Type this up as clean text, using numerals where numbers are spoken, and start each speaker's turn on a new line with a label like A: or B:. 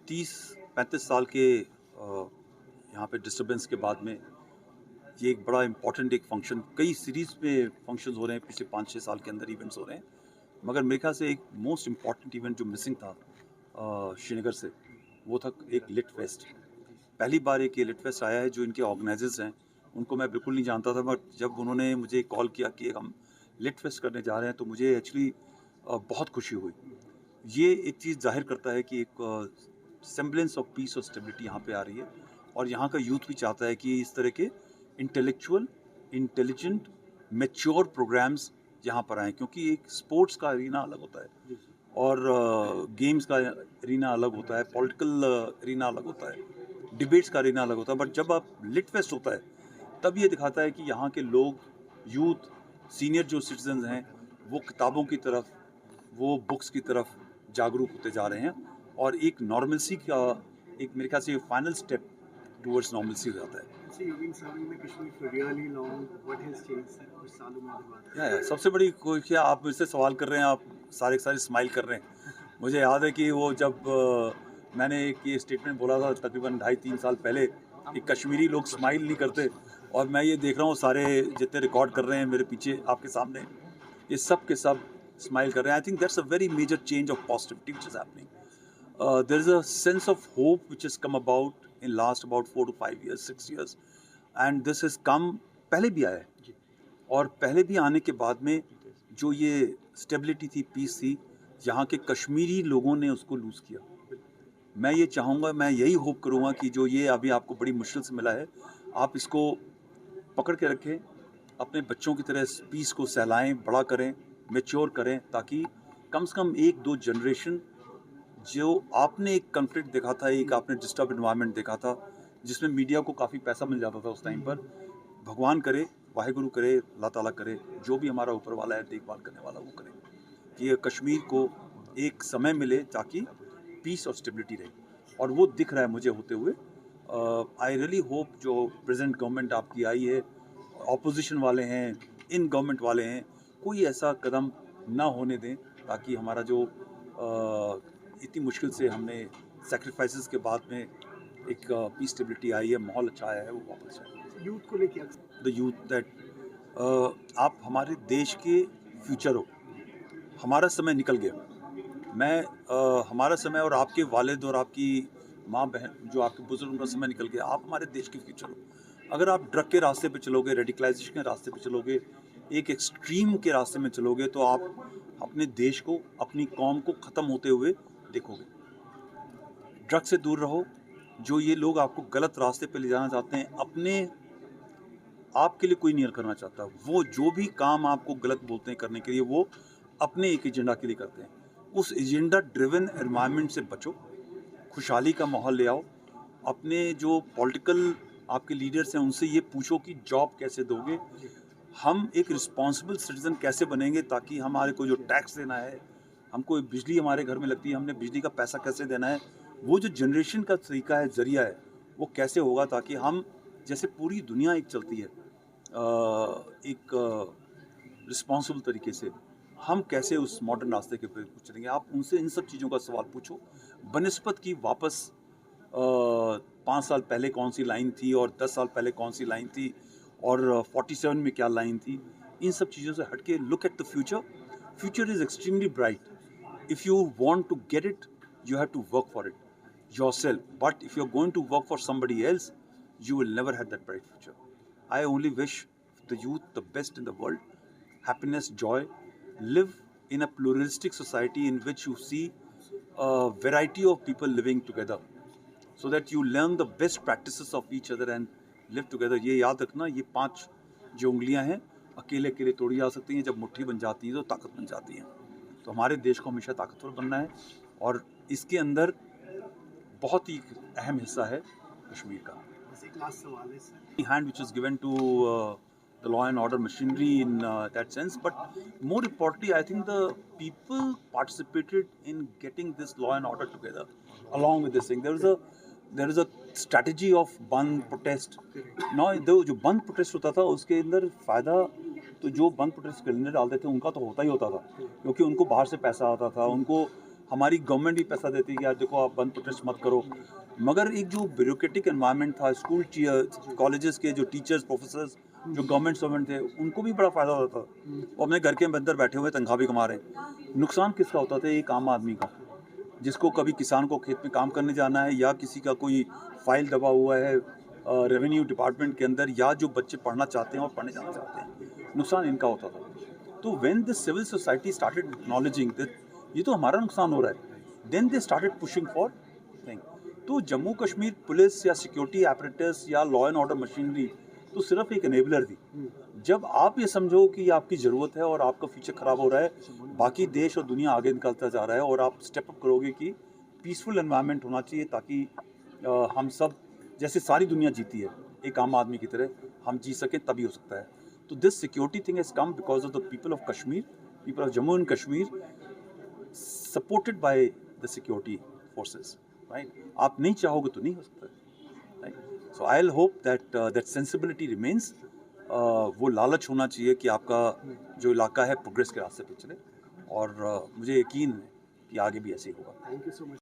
A: 30-35 साल के यहाँ पे डिस्टर्बेंस के बाद में ये एक बड़ा इम्पॉर्टेंट एक फंक्शन, कई सीरीज़ में फंक्शंस हो रहे हैं पिछले 5-6 साल के अंदर, इवेंट्स हो रहे हैं, मगर मेरे ख्याल से एक मोस्ट इम्पॉर्टेंट इवेंट जो मिसिंग था श्रीनगर से, वो था एक लिट फेस्ट। पहली बार एक ये लिट फेस्ट आया है। जो इनके ऑर्गेनाइजर्स हैं उनको मैं बिल्कुल नहीं जानता था, बट जब उन्होंने मुझे कॉल किया कि हम लिट फेस्ट करने जा रहे हैं तो मुझे एक्चुअली बहुत खुशी हुई। ये एक चीज़ जाहिर करता है कि एक सेम्बलेंस ऑफ पीस और स्टेबिलिटी यहाँ पे आ रही है, और यहाँ का यूथ भी चाहता है कि इस तरह के इंटेलेक्चुअल, इंटेलिजेंट, मैच्योर प्रोग्राम्स यहाँ पर आएँ, क्योंकि एक स्पोर्ट्स का एरिना अलग होता है और गेम्स का एरिना अलग होता है, पॉलिटिकल एरिना अलग होता है, डिबेट्स का एरिना अलग होता है। बट जब आप लिट फेस्ट होता है तब ये दिखाता है कि यहाँ के लोग, यूथ, सीनियर जो सिटीजन्स हैं, वो किताबों की तरफ, वो बुक्स की तरफ जागरूक होते जा रहे हैं, और एक नॉर्मलसी का एक मेरे ख्याल से फाइनल स्टेप टूवर्ड्स नॉर्मलसी हो जाता है। सबसे बड़ी कोई क्या, आप मुझसे सवाल कर रहे हैं, आप सारे स्माइल कर रहे हैं। मुझे याद है कि वो जब मैंने एक ये स्टेटमेंट बोला था तकरीबन 2.5-3 साल पहले कि कश्मीरी लोग स्माइल नहीं करते, और मैं ये देख रहा हूँ सारे जितने रिकॉर्ड कर रहे हैं मेरे पीछे आपके सामने, ये सब के सब स्माइल कर रहे हैं। I think that's a very major change of positivity which is happening. There is a sense of hope which has come about in last about 4 to 5 years, 6 years, and this has come, पहले भी आया है, और पहले भी आने के बाद में जो ये स्टेबिलिटी थी, पीस थी, यहाँ के कश्मीरी लोगों ने उसको लूज़ किया। मैं ये चाहूँगा, मैं यही होप करूँगा कि जो ये अभी आपको बड़ी मुश्किल से मिला है, आप इसको पकड़ के रखें, अपने बच्चों की तरह इस पीस को सहलाएँ, बड़ा करें, मैच्योर करें, ताकि कम से कम 1-2 जनरेशन, जो आपने एक कॉन्फ्लिक्ट देखा था, एक आपने डिस्टर्ब एनवायरनमेंट देखा था, जिसमें मीडिया को काफ़ी पैसा मिल जाता था उस टाइम पर, भगवान करे, वाहिगुरु करे, अल्लाह ताला करे, जो भी हमारा ऊपर वाला है देखभाल करने वाला, वो करे कि ये कश्मीर को एक समय मिले ताकि पीस और स्टेबिलिटी रहे, और वो दिख रहा है मुझे होते हुए। आई रियली होप जो प्रेजेंट गवर्नमेंट आपकी आई है, ऑपोजिशन वाले हैं, इन गवर्नमेंट वाले हैं, कोई ऐसा कदम ना होने दें, ताकि हमारा जो इतनी मुश्किल से हमने सेक्रीफाइसेस के बाद में एक पीस स्टेबिलिटी आई है, माहौल अच्छा आया है, वो वापस आए।
B: यूथ को लेके
A: द यूथ दैट आप हमारे देश के फ्यूचर हो। हमारा समय निकल गया। मैं हमारा समय और आपके वालिद और आपकी माँ बहन, जो आपके बुजुर्ग, उनका समय निकल गया। आप हमारे देश के फ्यूचर हो। अगर आप ड्रग के रास्ते पे चलोगे, रेडिकलाइजेशन के रास्ते पे चलोगे, एक एक्सट्रीम के रास्ते में चलोगे, तो आप अपने देश को, अपनी कौम को ख़त्म होते हुए देखोगे। ड्रग से दूर रहो। जो ये लोग आपको गलत रास्ते पे ले जाना चाहते हैं, अपने आपके लिए कोई नहीं करना चाहता। वो जो भी काम आपको गलत बोलते हैं करने के लिए, वो अपने एक एजेंडा के लिए करते हैं। उस एजेंडा ड्रिवन एनवायरनमेंट से बचो, खुशहाली का माहौल ले आओ। अपने जो पॉलिटिकल आपके लीडर्स हैं, उनसे ये पूछो कि जॉब कैसे दोगे, हम एक रिस्पॉन्सिबल सिटीज़न कैसे बनेंगे, ताकि हमारे को जो टैक्स देना है, हमको बिजली हमारे घर में लगती है, हमने बिजली का पैसा कैसे देना है, वो जो जनरेशन का तरीका है, ज़रिया है, वो कैसे होगा, ताकि हम, जैसे पूरी दुनिया एक चलती है एक रिस्पॉन्सिबल तरीके से, हम कैसे उस मॉडर्न रास्ते के पे चलेंगे। आप उनसे इन सब चीज़ों का सवाल पूछो, बनिस्बत की वापस 5 साल पहले कौन सी लाइन थी और 10 साल पहले कौन सी लाइन थी और 47 में क्या लाइन थी। इन सब चीज़ों से हट के look at the future. Future is extremely bright. If you want to get it, you have to work for it yourself, but if you're going to work for somebody else, you will never have that bright future. I only wish the youth the best in the world, happiness, joy. Live in a pluralistic society in which you see a variety of people living together, so that you learn the best practices of each other and live together. ये याद रखना, ये 5 जो उंगलियां हैं, अकेले अकेले तोड़ी जा सकती हैं, जब मुट्ठी बन जाती हैं तो ताकत बन जाती हैं। तो हमारे देश को हमेशा ताकतवर बनना है, और इसके अंदर बहुत ही अहम हिस्सा है कश्मीर का। Hand which was given to the law and order machinery in that sense, but more importantly, I think the people participated in getting this law and order together. Along with this thing, there is a strategy of बंद protest. Now जो बंद protest होता था, उसके अंदर फ़ायदा तो जो बंद प्रोटेस्ट कैलेंडर डालते थे उनका तो होता ही होता था, क्योंकि उनको बाहर से पैसा आता था, उनको हमारी गवर्नमेंट भी पैसा देती है कि यार देखो आप बंद प्रोटेस्ट मत करो, मगर एक जो ब्यूरोक्रेटिक एनवायरनमेंट था स्कूल कॉलेजेस के जो टीचर्स प्रोफेसर्स जो गवर्नमेंट सर्वेंट थे उनको भी बड़ा फ़ायदा होता था। वो अपने घर के अंदर बैठे हुए तनख्वाह भी कमा रहे हैं। नुकसान किसका होता था? एक आम आदमी का, जिसको कभी किसान को खेत में काम करने जाना है, या किसी का कोई फाइल दबा हुआ है रेवेन्यू डिपार्टमेंट के अंदर, या जो बच्चे पढ़ना चाहते हैं और पढ़ने जाना चाहते हैं, नुकसान इनका होता था। तो when the civil society started acknowledging that ये तो हमारा नुकसान हो रहा है, then they started pushing for thing. तो जम्मू कश्मीर पुलिस या सिक्योरिटी एपरेटस या लॉ एंड ऑर्डर मशीनरी तो सिर्फ एक एनेबलर थी। जब आप ये समझो कि आपकी ज़रूरत है और आपका फ्यूचर ख़राब हो रहा है, बाकी देश और दुनिया आगे निकलता जा रहा है, और आप स्टेप अप करोगे कि पीसफुल एनवायरनमेंट होना चाहिए ताकि हम सब जैसे सारी दुनिया जीती है एक आम आदमी की तरह हम जी सकें, तभी हो सकता है। तो this security thing has come because of the people of Kashmir, people of Jammu and Kashmir, supported by the security forces, right? आप नहीं चाहोगे तो नहीं हो सकता, right? So I will hope that that sensibility remains. वो लालच होना चाहिए कि आपका जो इलाका है प्रोग्रेस के रास्ते पे चले, और मुझे यकीन है कि आगे भी ऐसे ही होगा।
B: Thank you so much.